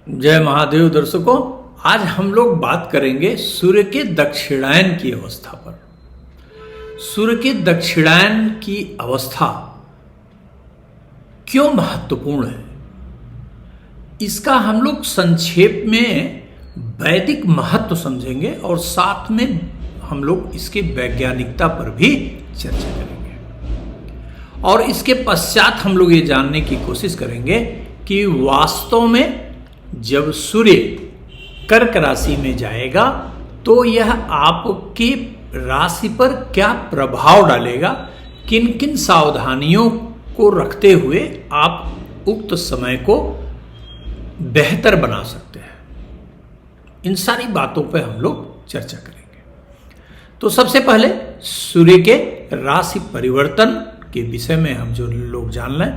जय महादेव दर्शकों, आज हम लोग बात करेंगे सूर्य के दक्षिणायन की अवस्था पर। सूर्य के दक्षिणायन की अवस्था क्यों महत्वपूर्ण है, इसका हम लोग संक्षेप में वैदिक महत्व समझेंगे और साथ में हम लोग इसकी वैज्ञानिकता पर भी चर्चा करेंगे। और इसके पश्चात हम लोग ये जानने की कोशिश करेंगे कि वास्तव में जब सूर्य कर्क राशि में जाएगा तो यह आपकी राशि पर क्या प्रभाव डालेगा, किन किन सावधानियों को रखते हुए आप उक्त समय को बेहतर बना सकते हैं। इन सारी बातों पर हम लोग चर्चा करेंगे। तो सबसे पहले सूर्य के राशि परिवर्तन के विषय में हम जो लोग जान लें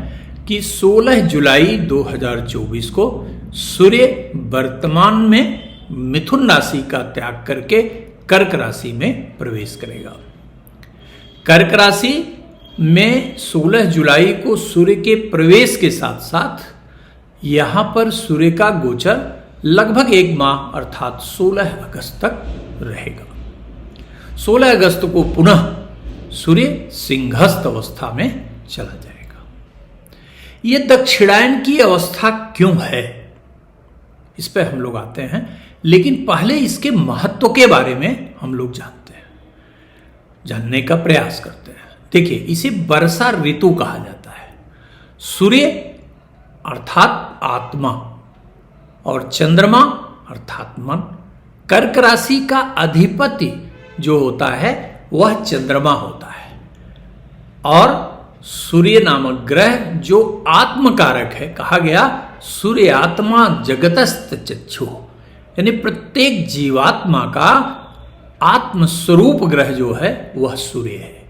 कि 16 जुलाई 2024 को सूर्य वर्तमान में मिथुन राशि का त्याग करके कर्क राशि में प्रवेश करेगा। कर्क राशि में 16 जुलाई को सूर्य के प्रवेश के साथ साथ यहाँ पर सूर्य का गोचर लगभग एक माह अर्थात 16 अगस्त तक रहेगा। 16 अगस्त को पुनः सूर्य सिंहस्थ अवस्था में चला जाएगा। यह दक्षिणायन की अवस्था क्यों है, इस पर हम लोग आते हैं, लेकिन पहले इसके महत्व के बारे में हम लोग जानने का प्रयास करते हैं। देखिए, इसे वर्षा ऋतु कहा जाता है। सूर्य अर्थात आत्मा और चंद्रमा अर्थात मन। कर्क राशि का अधिपति जो होता है वह चंद्रमा होता है और सूर्य नामक ग्रह जो आत्मकारक है, कहा गया सूर्य आत्मा जगतस्त चक्षु, यानी प्रत्येक जीवात्मा का आत्मस्वरूप ग्रह जो है वह सूर्य है।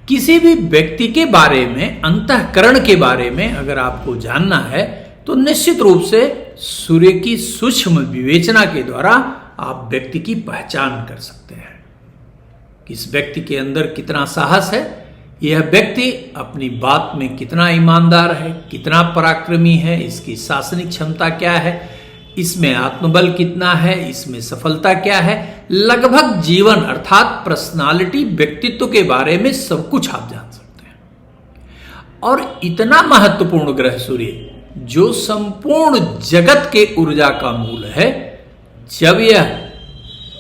किसी भी व्यक्ति के बारे में, अंतःकरण के बारे में अगर आपको जानना है तो निश्चित रूप से सूर्य की सूक्ष्म विवेचना के द्वारा आप व्यक्ति की पहचान कर सकते हैं। इस व्यक्ति के अंदर कितना साहस है, यह व्यक्ति अपनी बात में कितना ईमानदार है, कितना पराक्रमी है, इसकी शासनिक क्षमता क्या है, इसमें आत्मबल कितना है, इसमें सफलता क्या है, लगभग जीवन अर्थात पर्सनालिटी, व्यक्तित्व के बारे में सब कुछ आप जान सकते हैं। और इतना महत्वपूर्ण ग्रह सूर्य जो संपूर्ण जगत के ऊर्जा का मूल है, जब यह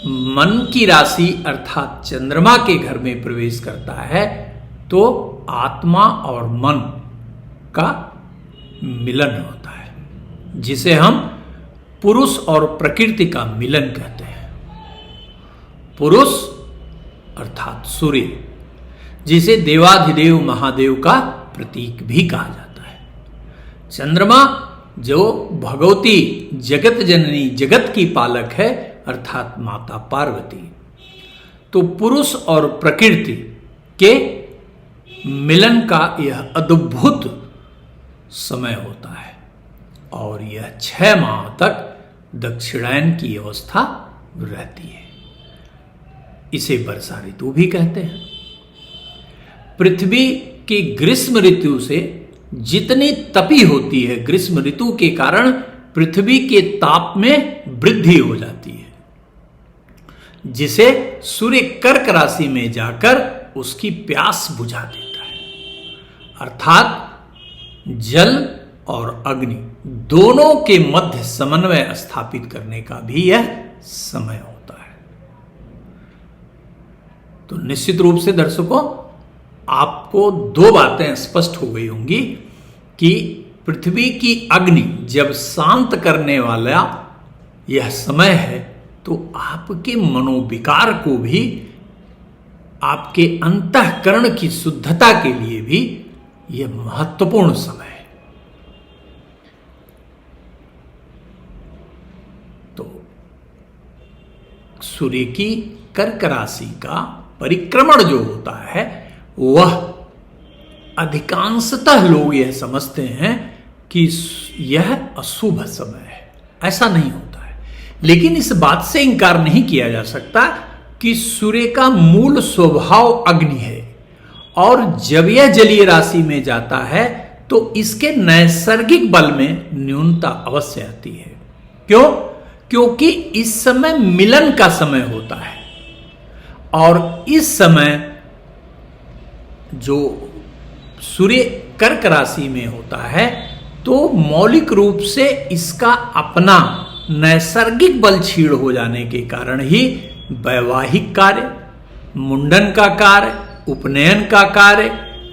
मन की राशि अर्थात चंद्रमा के घर में प्रवेश करता है तो आत्मा और मन का मिलन होता है, जिसे हम पुरुष और प्रकृति का मिलन कहते हैं। पुरुष अर्थात सूर्य, जिसे देवाधिदेव महादेव का प्रतीक भी कहा जाता है। चंद्रमा जो भगवती जगत जननी, जगत की पालक है अर्थात माता पार्वती। तो पुरुष और प्रकृति के मिलन का यह अद्भुत समय होता है और यह 6 माह तक दक्षिणायन की अवस्था रहती है। इसे वर्षा ऋतु भी कहते हैं। पृथ्वी की ग्रीष्म ऋतु से जितनी तपी होती है, ग्रीष्म ऋतु के कारण पृथ्वी के ताप में वृद्धि हो जाती है, जिसे सूर्य कर्क राशि में जाकर उसकी प्यास बुझा देता है। अर्थात जल और अग्नि दोनों के मध्य समन्वय स्थापित करने का भी यह समय होता है। तो निश्चित रूप से दर्शकों, आपको 2 बातें स्पष्ट हो गई होंगी कि पृथ्वी की अग्नि जब शांत करने वाला यह समय है तो आपके मनोविकार को भी, आपके अंतःकरण की शुद्धता के लिए भी यह महत्वपूर्ण समय है। तो सूर्य की कर्क राशि का परिक्रमण जो होता है वह अधिकांशतः लोग यह समझते हैं कि यह अशुभ समय है। ऐसा नहीं होता है, लेकिन इस बात से इनकार नहीं किया जा सकता कि सूर्य का मूल स्वभाव अग्नि है और जब यह जलीय राशि में जाता है तो इसके नैसर्गिक बल में न्यूनता अवश्य आती है। क्यों? क्योंकि इस समय मिलन का समय होता है और इस समय जो सूर्य कर्क राशि में होता है तो मौलिक रूप से इसका अपना नैसर्गिक बल क्षीण हो जाने के कारण ही वैवाहिक कार्य, मुंडन का कार्य, उपनयन का कार्य,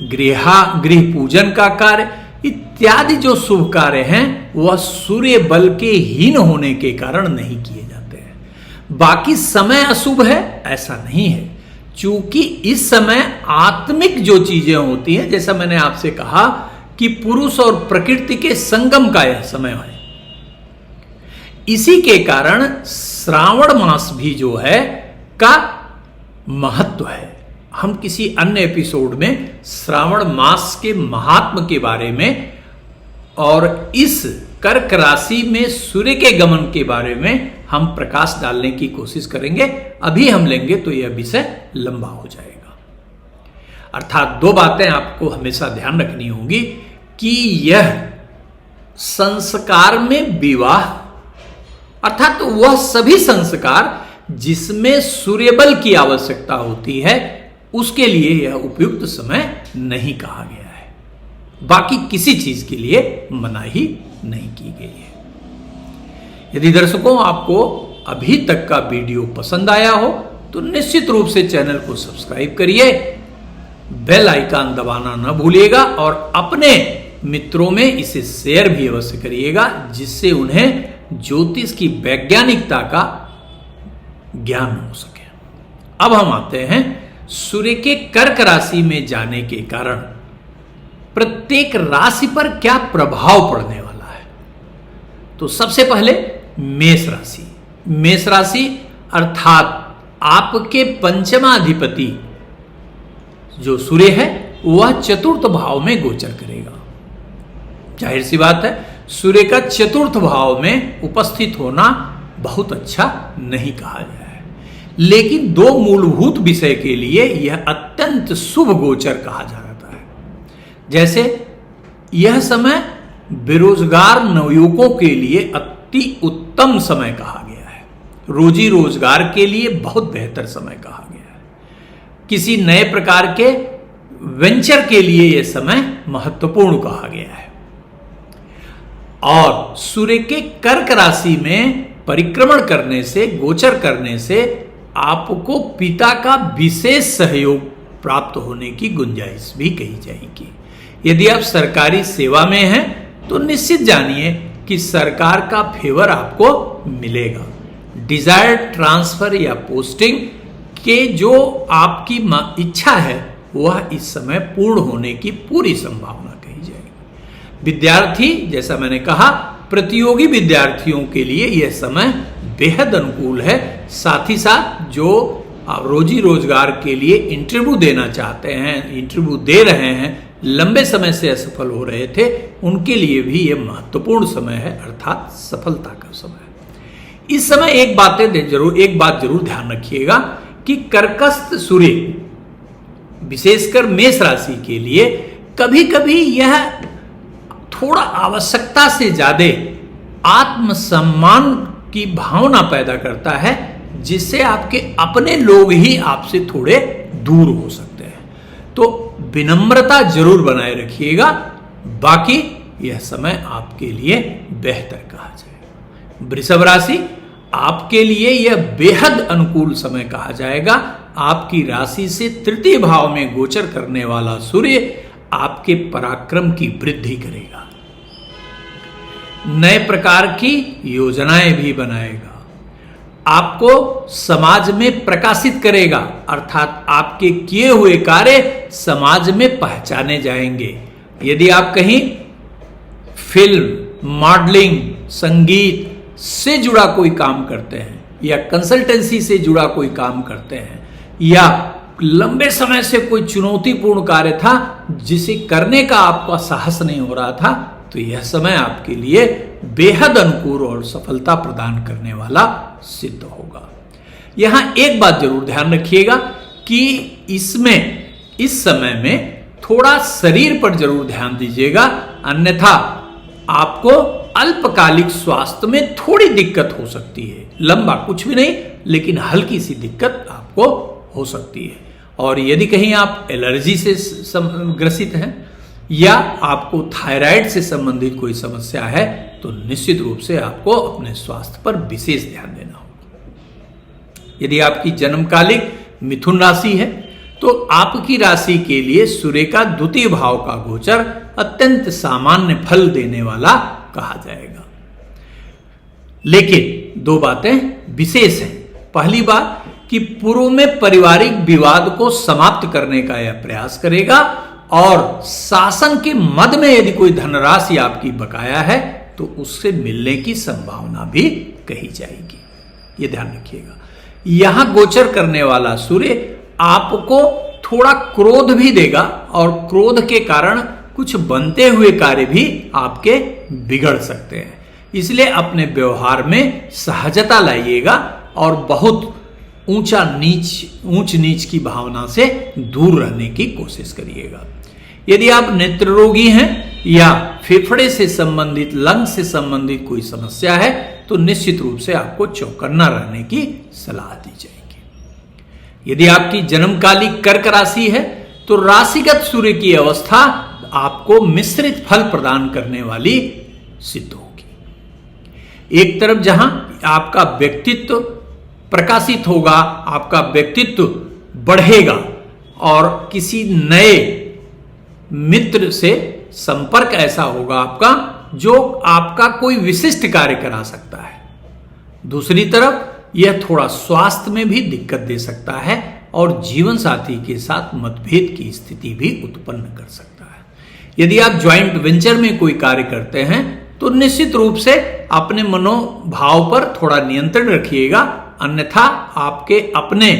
गृह पूजन का कार्य इत्यादि जो शुभ कार्य हैं वह सूर्य बल के हीन होने के कारण नहीं किए जाते हैं। बाकी समय अशुभ है ऐसा नहीं है, चूंकि इस समय आत्मिक जो चीजें होती हैं, जैसा मैंने आपसे कहा कि पुरुष और प्रकृति के संगम का यह समय है, इसी के कारण श्रावण मास भी जो है का महत्व है। हम किसी अन्य एपिसोड में श्रावण मास के महात्म के बारे में और इस कर्क राशि में सूर्य के गमन के बारे में हम प्रकाश डालने की कोशिश करेंगे। अभी हम लेंगे तो यह विषय लंबा हो जाएगा। अर्थात दो बातें आपको हमेशा ध्यान रखनी होगी कि यह संस्कार में विवाह अर्थात वह सभी संस्कार जिसमें सूर्यबल की आवश्यकता होती है उसके लिए यह उपयुक्त समय नहीं कहा गया है, बाकी किसी चीज के लिए मनाही नहीं की गई है। यदि दर्शकों आपको अभी तक का वीडियो पसंद आया हो तो निश्चित रूप से चैनल को सब्सक्राइब करिए, बेल आइकन दबाना न भूलिएगा और अपने मित्रों में इसे शेयर भी अवश्य करिएगा जिससे उन्हें ज्योतिष की वैज्ञानिकता का ज्ञान हो सके। अब हम आते हैं सूर्य के कर्क राशि में जाने के कारण प्रत्येक राशि पर क्या प्रभाव पड़ने वाला है। तो सबसे पहले मेष राशि। मेष राशि अर्थात आपके पंचमाधिपति जो सूर्य है वह चतुर्थ भाव में गोचर करेगा। जाहिर सी बात है सूर्य का चतुर्थ भाव में उपस्थित होना बहुत अच्छा नहीं कहा गया है, लेकिन दो मूलभूत विषय के लिए यह अत्यंत शुभ गोचर कहा जाता है। जैसे यह समय बेरोजगार नवयुवकों के लिए अति उत्तम समय कहा गया है, रोजी रोजगार के लिए बहुत बेहतर समय कहा गया है, किसी नए प्रकार के वेंचर के लिए यह समय महत्वपूर्ण कहा गया है। और सूर्य के कर्क राशि में परिक्रमण करने से, गोचर करने से आपको पिता का विशेष सहयोग प्राप्त होने की गुंजाइश भी कही जाएगी। यदि आप सरकारी सेवा में हैं तो निश्चित जानिए कि सरकार का फेवर आपको मिलेगा। डिजायर्ड ट्रांसफर या पोस्टिंग के जो आपकी इच्छा है वह इस समय पूर्ण होने की पूरी संभावना कही जाएगी। विद्यार्थी, जैसा मैंने कहा, प्रतियोगी विद्यार्थियों के लिए यह समय बेहद अनुकूल है। साथ ही साथ जो रोजी रोजगार के लिए इंटरव्यू देना चाहते हैं, इंटरव्यू दे रहे हैं, लंबे समय से असफल हो रहे थे, उनके लिए भी यह महत्वपूर्ण समय है, अर्थात सफलता का समय। इस समय एक बात जरूर ध्यान रखिएगा कि कर्कस्थ सूर्य विशेषकर मेष राशि के लिए कभी कभी यह थोड़ा आवश्यकता से ज्यादा आत्मसम्मान की भावना पैदा करता है, जिससे आपके अपने लोग ही आपसे थोड़े दूर हो सकते हैं। तो विनम्रता जरूर बनाए रखिएगा, बाकी यह समय आपके लिए बेहतर कहा जाएगा। वृषभ राशि, आपके लिए यह बेहद अनुकूल समय कहा जाएगा। आपकी राशि से तृतीय भाव में गोचर करने वाला सूर्य आपके पराक्रम की वृद्धि करेगा, नए प्रकार की योजनाएं भी बनाएगा, आपको समाज में प्रकाशित करेगा, अर्थात आपके किए हुए कार्य समाज में पहचाने जाएंगे। यदि आप कहीं फिल्म, मॉडलिंग, संगीत से जुड़ा कोई काम करते हैं या कंसल्टेंसी से जुड़ा कोई काम करते हैं या लंबे समय से कोई चुनौतीपूर्ण कार्य था जिसे करने का आपका साहस नहीं हो रहा था, तो यह समय आपके लिए बेहद अनुकूल और सफलता प्रदान करने वाला सिद्ध होगा। यहां एक बात जरूर ध्यान रखिएगा कि इस समय में थोड़ा शरीर पर जरूर ध्यान दीजिएगा, अन्यथा आपको अल्पकालिक स्वास्थ्य में थोड़ी दिक्कत हो सकती है, लंबा कुछ भी नहीं लेकिन हल्की सी दिक्कत आपको हो सकती है। और यदि कहीं आप एलर्जी से ग्रसित हैं या आपको थायराइड से संबंधित कोई समस्या है तो निश्चित रूप से आपको अपने स्वास्थ्य पर विशेष ध्यान देना होगा। यदि आपकी जन्मकालिक मिथुन राशि है तो आपकी राशि के लिए सूर्य का द्वितीय भाव का गोचर अत्यंत सामान्य फल देने वाला कहा जाएगा। लेकिन दो बातें विशेष हैं। पहली बात कि पूर्व में पारिवारिक विवाद को समाप्त करने का यह प्रयास करेगा और शासन के मद में यदि कोई धनराशि आपकी बकाया है तो उससे मिलने की संभावना भी कही जाएगी, ये ध्यान रखिएगा। यहां गोचर करने वाला सूर्य आपको थोड़ा क्रोध भी देगा और क्रोध के कारण कुछ बनते हुए कार्य भी आपके बिगड़ सकते हैं। इसलिए अपने व्यवहार में सहजता लाइएगा और बहुत ऊंच नीच की भावना से दूर रहने की कोशिश करिएगा। यदि आप नेत्र रोगी हैं या फेफड़े से संबंधित, लंग से संबंधित कोई समस्या है तो निश्चित रूप से आपको चौकन्ना रहने की सलाह दी जाएगी। यदि आपकी जन्मकालिक कर्क राशि है तो राशिगत सूर्य की अवस्था आपको मिश्रित फल प्रदान करने वाली सिद्ध होगी। एक तरफ जहां आपका व्यक्तित्व प्रकाशित होगा, आपका व्यक्तित्व बढ़ेगा और किसी नए मित्र से संपर्क ऐसा होगा आपका जो आपका कोई विशिष्ट कार्य करा सकता है। दूसरी तरफ यह थोड़ा स्वास्थ्य में भी दिक्कत दे सकता है और जीवन साथी के साथ मतभेद की स्थिति भी उत्पन्न कर सकता है। यदि आप ज्वाइंट वेंचर में कोई कार्य करते हैं तो निश्चित रूप से अपने मनोभाव पर थोड़ा नियंत्रण रखिएगा, अन्यथा आपके अपने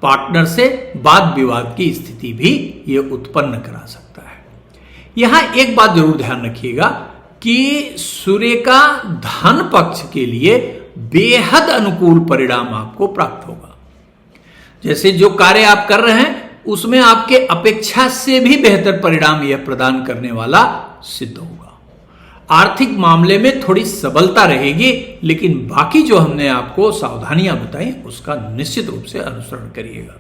पार्टनर से वाद विवाद की स्थिति भी यह उत्पन्न करा सकता है। यहां एक बात जरूर ध्यान रखिएगा कि सूर्य का धन पक्ष के लिए बेहद अनुकूल परिणाम आपको प्राप्त होगा। जैसे जो कार्य आप कर रहे हैं उसमें आपके अपेक्षा से भी बेहतर परिणाम यह प्रदान करने वाला सिद्ध होगा। आर्थिक मामले में थोड़ी सबलता रहेगी, लेकिन बाकी जो हमने आपको सावधानियां बताई उसका निश्चित रूप से अनुसरण करिएगा।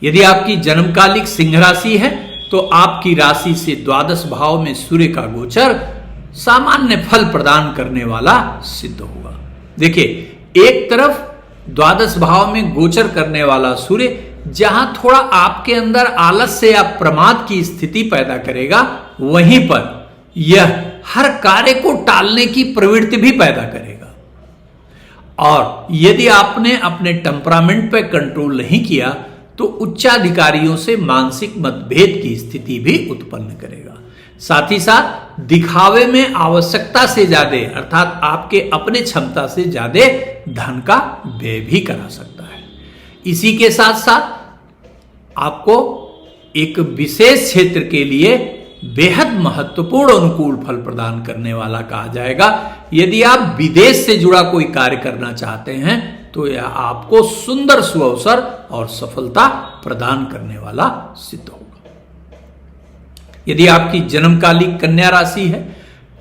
यदि आपकी जन्मकालिक सिंह राशि है तो आपकी राशि से द्वादश भाव में सूर्य का गोचर सामान्य फल प्रदान करने वाला सिद्ध होगा। देखिए, एक तरफ द्वादश भाव में गोचर करने वाला सूर्य जहां थोड़ा आपके अंदर आलस्य या प्रमाद की स्थिति पैदा करेगा, वहीं पर यह हर कार्य को टालने की प्रवृत्ति भी पैदा करेगा। और यदि आपने अपने टेम्परामेंट पर कंट्रोल नहीं किया तो उच्चाधिकारियों से मानसिक मतभेद की स्थिति भी उत्पन्न करेगा। साथ ही साथ दिखावे में आवश्यकता से ज्यादा, अर्थात आपके अपने क्षमता से ज्यादा धन का व्यय भी करा सकता है। इसी के साथ साथ आपको एक विशेष क्षेत्र के लिए बेहद महत्वपूर्ण अनुकूल फल प्रदान करने वाला कहा जाएगा। यदि आप विदेश से जुड़ा कोई कार्य करना चाहते हैं तो यह आपको सुंदर सुअवसर और सफलता प्रदान करने वाला सिद्ध होगा। यदि आपकी जन्मकालिक कन्या राशि है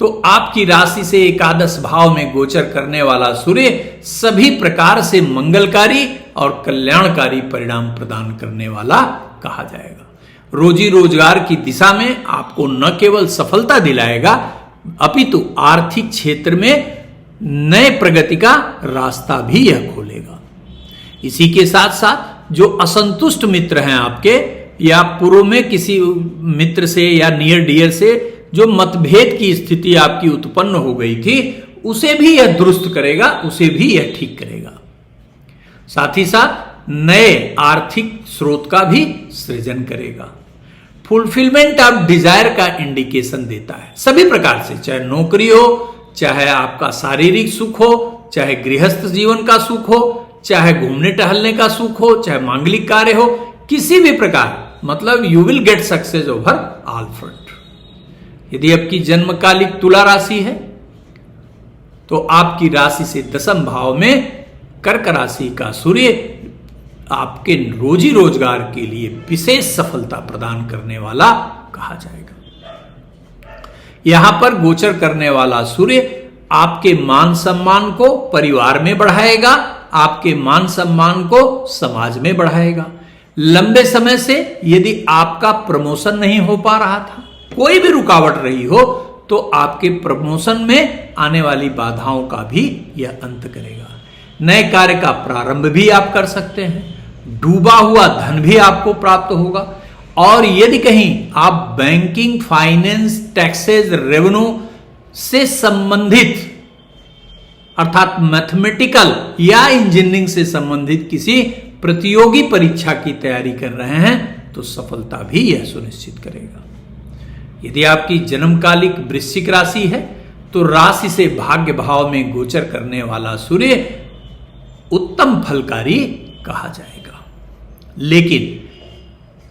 तो आपकी राशि से एकादश भाव में गोचर करने वाला सूर्य सभी प्रकार से मंगलकारी और कल्याणकारी परिणाम प्रदान करने वाला कहा जाएगा। रोजी रोजगार की दिशा में आपको न केवल सफलता दिलाएगा अपितु आर्थिक क्षेत्र में नए प्रगति का रास्ता भी यह खोलेगा। इसी के साथ साथ जो असंतुष्ट मित्र हैं आपके, या पूर्व में किसी मित्र से या नियर डियर से जो मतभेद की स्थिति आपकी उत्पन्न हो गई थी, उसे भी यह दुरुस्त करेगा, उसे भी यह ठीक करेगा। साथ ही साथ नए आर्थिक स्रोत का भी सृजन करेगा। फुलफिलमेंट ऑफ डिजायर का इंडिकेशन देता है सभी प्रकार से, चाहे नौकरी हो, चाहे आपका शारीरिक सुख हो, चाहे गृहस्थ जीवन का सुख हो, चाहे घूमने टहलने का सुख हो, चाहे मांगलिक कार्य हो, किसी भी प्रकार, मतलब you will get success over all front. यदि आपकी जन्मकालिक तुला राशि है तो आपकी राशि से दशम भाव में कर्क राशि का सूर्य आपके रोजी रोजगार के लिए विशेष सफलता प्रदान करने वाला कहा जाएगा। यहां पर गोचर करने वाला सूर्य आपके मान सम्मान को परिवार में बढ़ाएगा, आपके मान सम्मान को समाज में बढ़ाएगा। लंबे समय से यदि आपका प्रमोशन नहीं हो पा रहा था, कोई भी रुकावट रही हो, तो आपके प्रमोशन में आने वाली बाधाओं का भी यह अंत करेगा। नए कार्य का प्रारंभ भी आप कर सकते हैं, डूबा हुआ धन भी आपको प्राप्त होगा। और यदि कहीं आप बैंकिंग, फाइनेंस, टैक्सेस, रेवेन्यू से संबंधित अर्थात मैथमेटिकल या इंजीनियरिंग से संबंधित किसी प्रतियोगी परीक्षा की तैयारी कर रहे हैं, तो सफलता भी यह सुनिश्चित करेगा। यदि आपकी जन्मकालिक वृश्चिक राशि है, तो राशि से भाग्य भाव में गोचर करने वाला सूर्य उत्तम फलकारी कहा जाएगा, लेकिन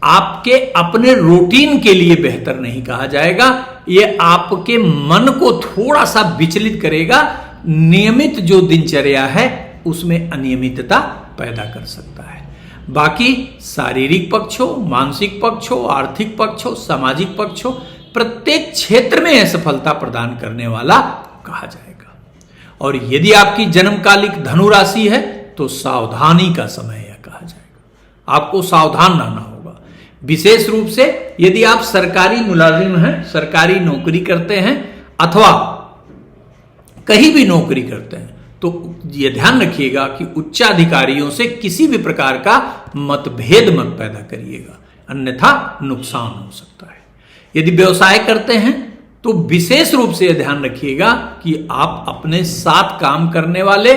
आपके अपने रूटीन के लिए बेहतर नहीं कहा जाएगा। यह आपके मन को थोड़ा सा विचलित करेगा। नियमित जो दिनचर्या है उसमें अनियमितता पैदा कर सकता है। बाकी शारीरिक पक्ष हो, मानसिक पक्ष हो, आर्थिक पक्ष हो, सामाजिक पक्ष हो, प्रत्येक क्षेत्र में यह सफलता प्रदान करने वाला कहा जाएगा। और यदि आपकी जन्मकालिक धनु राशि है, तो सावधानी का समय यह कहा जाएगा। आपको सावधान रहना होगा। विशेष रूप से यदि आप सरकारी मुलाजिम हैं, सरकारी नौकरी करते हैं अथवा कहीं भी नौकरी करते हैं, तो यह ध्यान रखिएगा कि उच्चाधिकारियों से किसी भी प्रकार का मतभेद मत पैदा करिएगा, अन्यथा नुकसान हो सकता है। यदि व्यवसाय करते हैं तो विशेष रूप से यह ध्यान रखिएगा कि आप अपने साथ काम करने वाले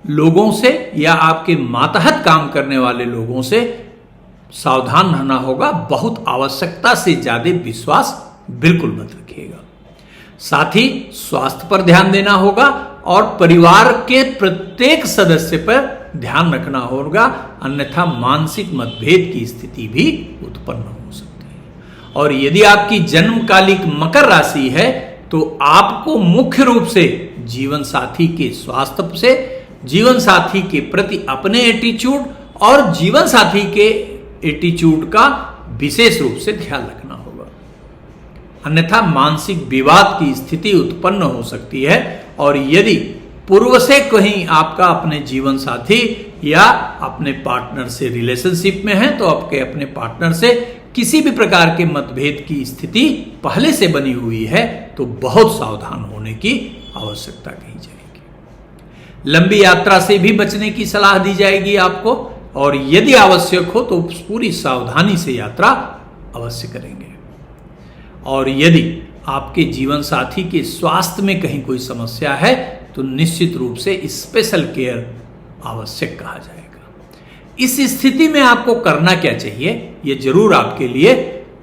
लोगों से या आपके मातहत काम करने वाले लोगों से सावधान रहना होगा। बहुत आवश्यकता से ज्यादा विश्वास बिल्कुल मत रखिएगा। साथ ही स्वास्थ्य पर ध्यान देना होगा और परिवार के प्रत्येक सदस्य पर ध्यान रखना होगा, अन्यथा मानसिक मतभेद की स्थिति भी उत्पन्न हो सकती है। और यदि आपकी जन्मकालिक मकर राशि है, तो आपको मुख्य रूप से जीवन साथी के स्वास्थ्य से, जीवन साथी के प्रति अपने एटीट्यूड और जीवन साथी के एटीट्यूड का विशेष रूप से ख्याल रखना होगा, अन्यथा मानसिक विवाद की स्थिति उत्पन्न हो सकती है। और यदि पूर्व से कहीं आपका अपने जीवन साथी या अपने पार्टनर से रिलेशनशिप में है, तो आपके अपने पार्टनर से किसी भी प्रकार के मतभेद की स्थिति पहले से बनी हुई है, तो बहुत सावधान होने की आवश्यकता कही जाएगी। लंबी यात्रा से भी बचने की सलाह दी जाएगी आपको, और यदि आवश्यक हो तो पूरी सावधानी से यात्रा अवश्य करेंगे। और यदि आपके जीवन साथी के स्वास्थ्य में कहीं कोई समस्या है, तो निश्चित रूप से स्पेशल केयर आवश्यक कहा जाएगा। इस स्थिति में आपको करना क्या चाहिए, यह जरूर आपके लिए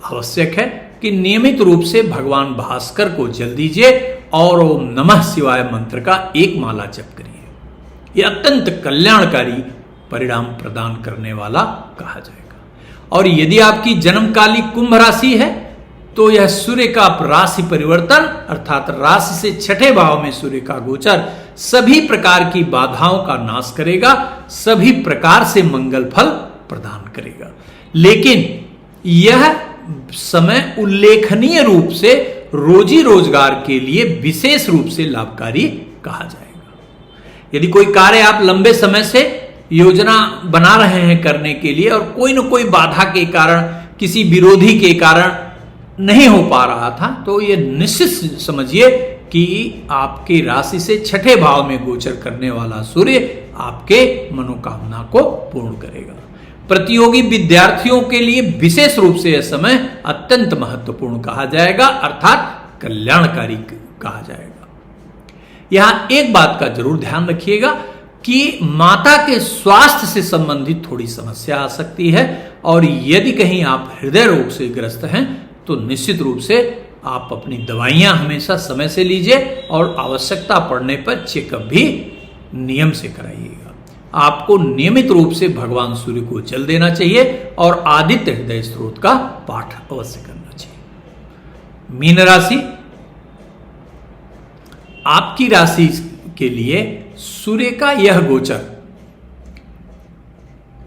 आवश्यक है कि नियमित रूप से भगवान भास्कर को जल दीजिए और ओम नमः शिवाय मंत्र का एक माला जप करिए। यह अत्यंत कल्याणकारी परिणाम प्रदान करने वाला कहा जाएगा। और यदि आपकी जन्मकालिक कुंभ राशि है, तो यह सूर्य का राशि परिवर्तन अर्थात राशि से छठे भाव में सूर्य का गोचर सभी प्रकार की बाधाओं का नाश करेगा, सभी प्रकार से मंगल फल प्रदान करेगा। लेकिन यह समय उल्लेखनीय रूप से रोजी रोजगार के लिए विशेष रूप से लाभकारी कहा जाएगा। यदि कोई कार्य आप लंबे समय से योजना बना रहे हैं करने के लिए और कोई न कोई बाधा के कारण, किसी विरोधी के कारण नहीं हो पा रहा था, तो यह निश्चित समझिए कि आपके राशि से छठे भाव में गोचर करने वाला सूर्य आपके मनोकामना को पूर्ण करेगा। प्रतियोगी विद्यार्थियों के लिए विशेष रूप से यह समय अत्यंत महत्वपूर्ण कहा जाएगा, अर्थात कल्याणकारी कहा जाएगा। यहां एक बात का जरूर ध्यान रखिएगा कि माता के स्वास्थ्य से संबंधित थोड़ी समस्या आ सकती है, और यदि कहीं आप हृदय रोग से ग्रस्त हैं, तो निश्चित रूप से आप अपनी दवाइयां हमेशा समय से लीजिए और आवश्यकता पड़ने पर चेकअप भी नियम से कराइएगा। आपको नियमित रूप से भगवान सूर्य को जल देना चाहिए और आदित्य हृदय स्त्रोत का पाठ अवश्य करना चाहिए। मीन राशि, आपकी राशि के लिए सूर्य का यह गोचर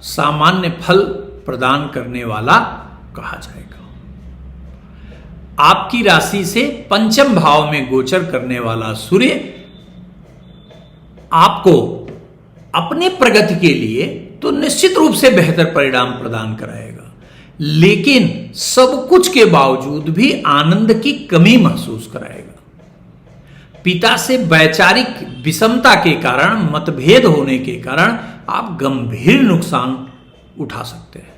सामान्य फल प्रदान करने वाला कहा जाएगा। आपकी राशि से पंचम भाव में गोचर करने वाला सूर्य आपको अपने प्रगति के लिए तो निश्चित रूप से बेहतर परिणाम प्रदान कराएगा, लेकिन सब कुछ के बावजूद भी आनंद की कमी महसूस कराएगा। पिता से वैचारिक विषमता के कारण, मतभेद होने के कारण आप गंभीर नुकसान उठा सकते हैं,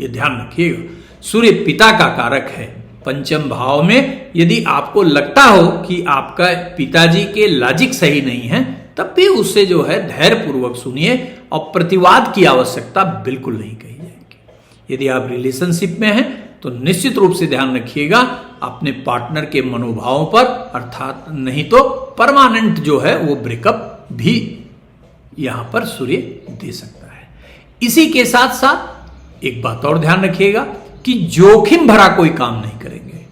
यह ध्यान रखिएगा। सूर्य पिता का कारक है। पंचम भाव में यदि आपको लगता हो कि आपका पिताजी के लॉजिक सही नहीं है, तब भी उससे जो है धैर्य पूर्वक सुनिए और प्रतिवाद की आवश्यकता बिल्कुल नहीं कही जाएगी। यदि आप रिलेशनशिप में हैं तो निश्चित रूप से ध्यान रखिएगा अपने पार्टनर के मनोभावों पर, अर्थात नहीं तो परमानेंट जो है वो ब्रेकअप भी यहां पर सूर्य दे सकता है। इसी के साथ साथ एक बात और ध्यान रखिएगा कि जोखिम भरा कोई काम नहीं करेंगे।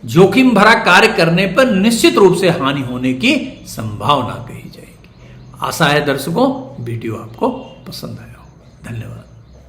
जोखिम भरा कार्य करने पर निश्चित रूप से हानि होने की संभावना कही जाएगी। आशा है दर्शकों वीडियो आपको पसंद आया हो। धन्यवाद।